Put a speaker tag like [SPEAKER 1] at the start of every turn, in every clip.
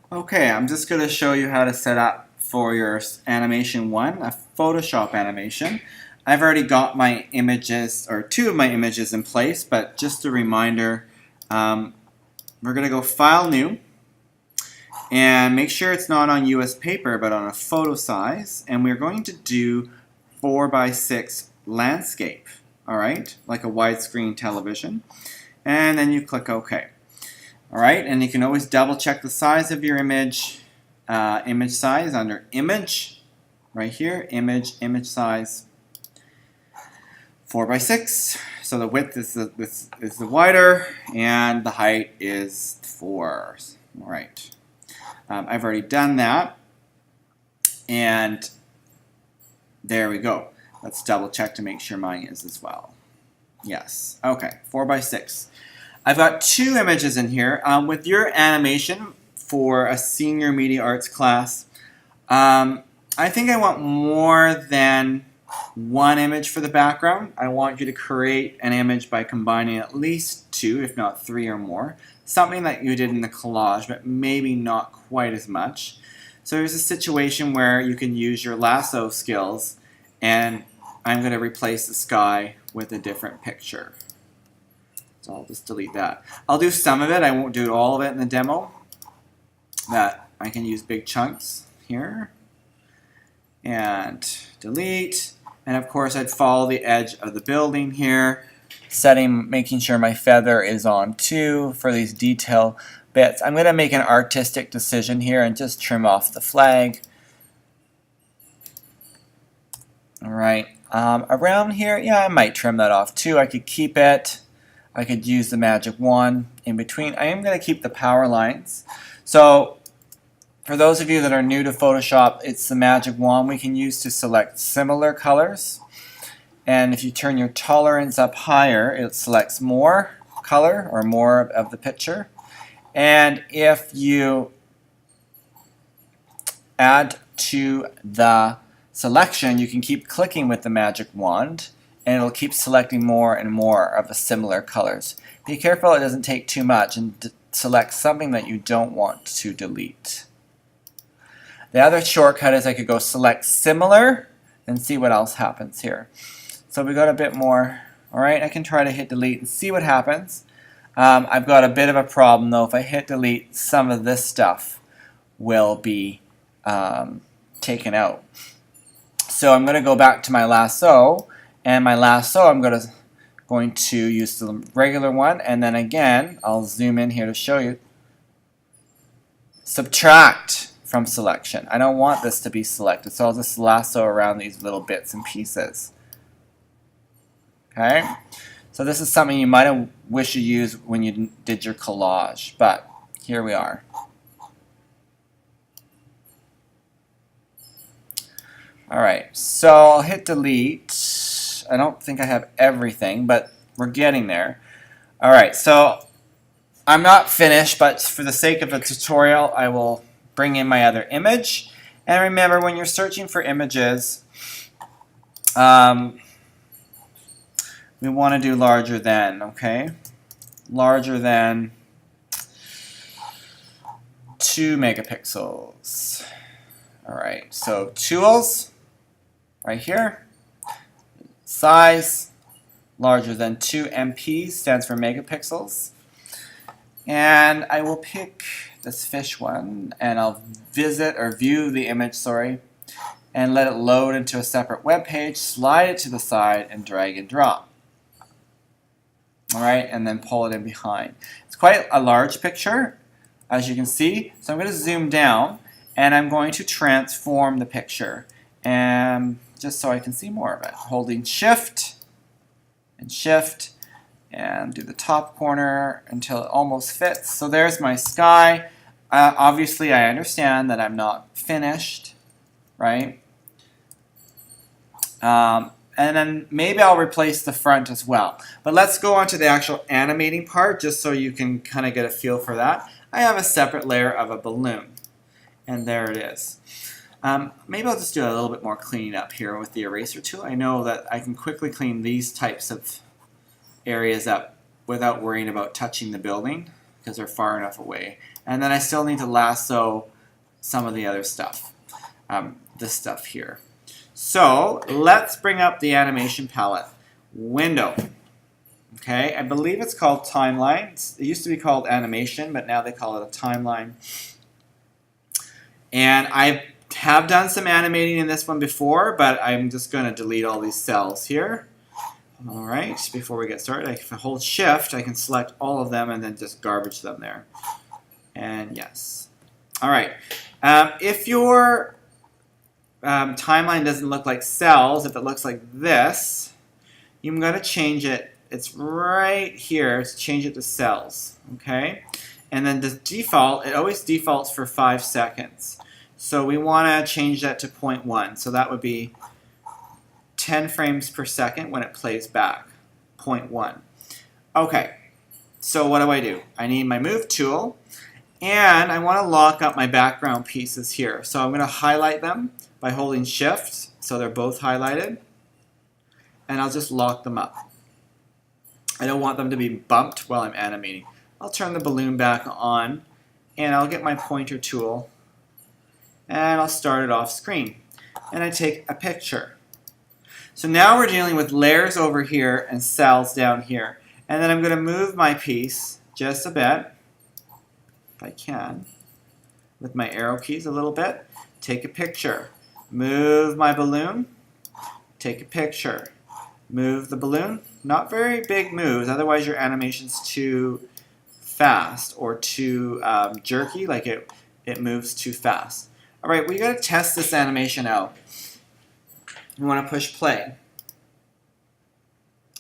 [SPEAKER 1] Okay, I'm just going to show you how to set up for your animation one, a Photoshop animation. I've already got my images, or two of my images in place, but just a reminder, we're going to go File, New, and make sure it's not on US paper, but on a photo size, and we're going to do 4:6 landscape, alright, like a widescreen television, and then you click OK. Alright, and you can always double check the size of your image, image size under Image, right here, Image size, 4:6. So the width is the wider, and the height is 4. Alright, I've already done that, and there we go. Let's double check to make sure mine is as well. Yes, okay, 4:6. I've got two images in here. With your animation for a senior media arts class, I think I want more than one image for the background. I want you to create an image by combining at least two, if not three or more. Something that you did in the collage, but maybe not quite as much. So there's a situation where you can use your lasso skills, and I'm going to replace the sky with a different picture. So I'll just delete that. I'll do some of it. I won't do all of it in the demo. That I can use big chunks here. And delete. And of course I'd follow the edge of the building here. Making sure my feather is on 2 for these detail bits. I'm going to make an artistic decision here and just trim off the flag. Alright. Around here, yeah, I might trim that off too. I could keep it. I could use the magic wand in between. I am going to keep the power lines. So for those of you that are new to Photoshop, it's the magic wand we can use to select similar colors. And if you turn your tolerance up higher, it selects more color or more of the picture. And if you add to the selection, you can keep clicking with the magic wand, and it'll keep selecting more and more of the similar colors. Be careful it doesn't take too much and select something that you don't want to delete. The other shortcut is I could go select similar and see what else happens here. So we got a bit more. Alright, I can try to hit delete and see what happens. I've got a bit of a problem though. If I hit delete, some of this stuff will be taken out. So I'm going to go back to my lasso. And my lasso, I'm going to use the regular one, and then again, I'll zoom in here to show you. Subtract from selection. I don't want this to be selected, so I'll just lasso around these little bits and pieces. Okay? So this is something you might have wished you used when you did your collage, but here we are. Alright, so I'll hit delete. I don't think I have everything, but we're getting there. Alright, so I'm not finished, but for the sake of the tutorial, I will bring in my other image. And remember, when you're searching for images, we want to do larger than, okay? Larger than 2 megapixels. Alright, so tools, right here. Size, larger than 2 MP, stands for megapixels. And I will pick this fish one, and I'll view the image, and let it load into a separate web page, slide it to the side, and drag and drop. Alright, and then pull it in behind. It's quite a large picture, as you can see. So I'm going to zoom down, and I'm going to transform the picture. And just so I can see more of it. Holding Shift and Shift and do the top corner until it almost fits. So there's my sky. Obviously I understand that I'm not finished, right? And then maybe I'll replace the front as well. But let's go on to the actual animating part just so you can kind of get a feel for that. I have a separate layer of a balloon. And there it is. Maybe I'll just do a little bit more cleaning up here with the eraser tool. I know that I can quickly clean these types of areas up without worrying about touching the building because they're far enough away. And then I still need to lasso some of the other stuff, this stuff here. So let's bring up the animation palette. Window. Okay, I believe it's called timeline. It used to be called animation, but now they call it a timeline. And I have done some animating in this one before, but I'm just going to delete all these cells here. All right, before we get started, if I hold Shift, I can select all of them and then just garbage them there. And yes. All right. If your timeline doesn't look like cells, if it looks like this, I'm going to change it. It's right here. Let's change it to cells. Okay. And then the default, it always defaults for 5 seconds. So we want to change that to 0.1. So that would be 10 frames per second when it plays back. 0.1. Okay. So what do? I need my move tool. And I want to lock up my background pieces here. So I'm going to highlight them by holding Shift, so they're both highlighted. And I'll just lock them up. I don't want them to be bumped while I'm animating. I'll turn the balloon back on, and I'll get my pointer tool, and I'll start it off screen. And I take a picture. So now we're dealing with layers over here and cells down here. And then I'm going to move my piece just a bit, if I can, with my arrow keys a little bit. Take a picture. Move my balloon. Take a picture. Move the balloon. Not very big moves, otherwise your animation's too fast or too jerky, like it moves too fast. All right, we got to test this animation out. We want to push play.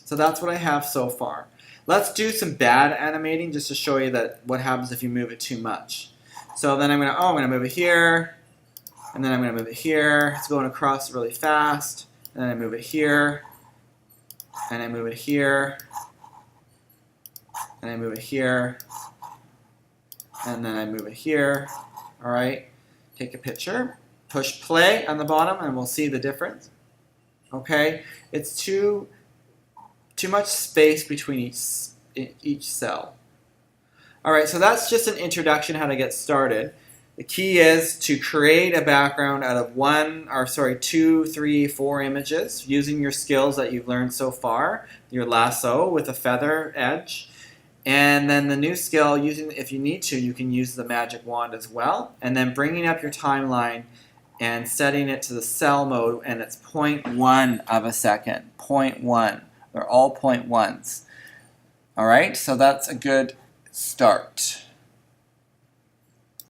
[SPEAKER 1] So that's what I have so far. Let's do some bad animating just to show you that what happens if you move it too much. So then I'm going to move it here, and then I'm going to move it here. It's going across really fast. And then I move it here, and I move it here, and I move it here, and then I move it here. All right, take a picture, push play on the bottom, and we'll see the difference. Okay, it's too much space between each cell. All right, so that's just an introduction how to get started. The key is to create a background out of 2, 3, 4 images using your skills that you've learned so far, your lasso with a feather edge. And then the new skill, if you need to, you can use the magic wand as well. And then bringing up your timeline and setting it to the cell mode, and it's 0.1 of a second. 0.1. They're all 0.1s. All right, so that's a good start.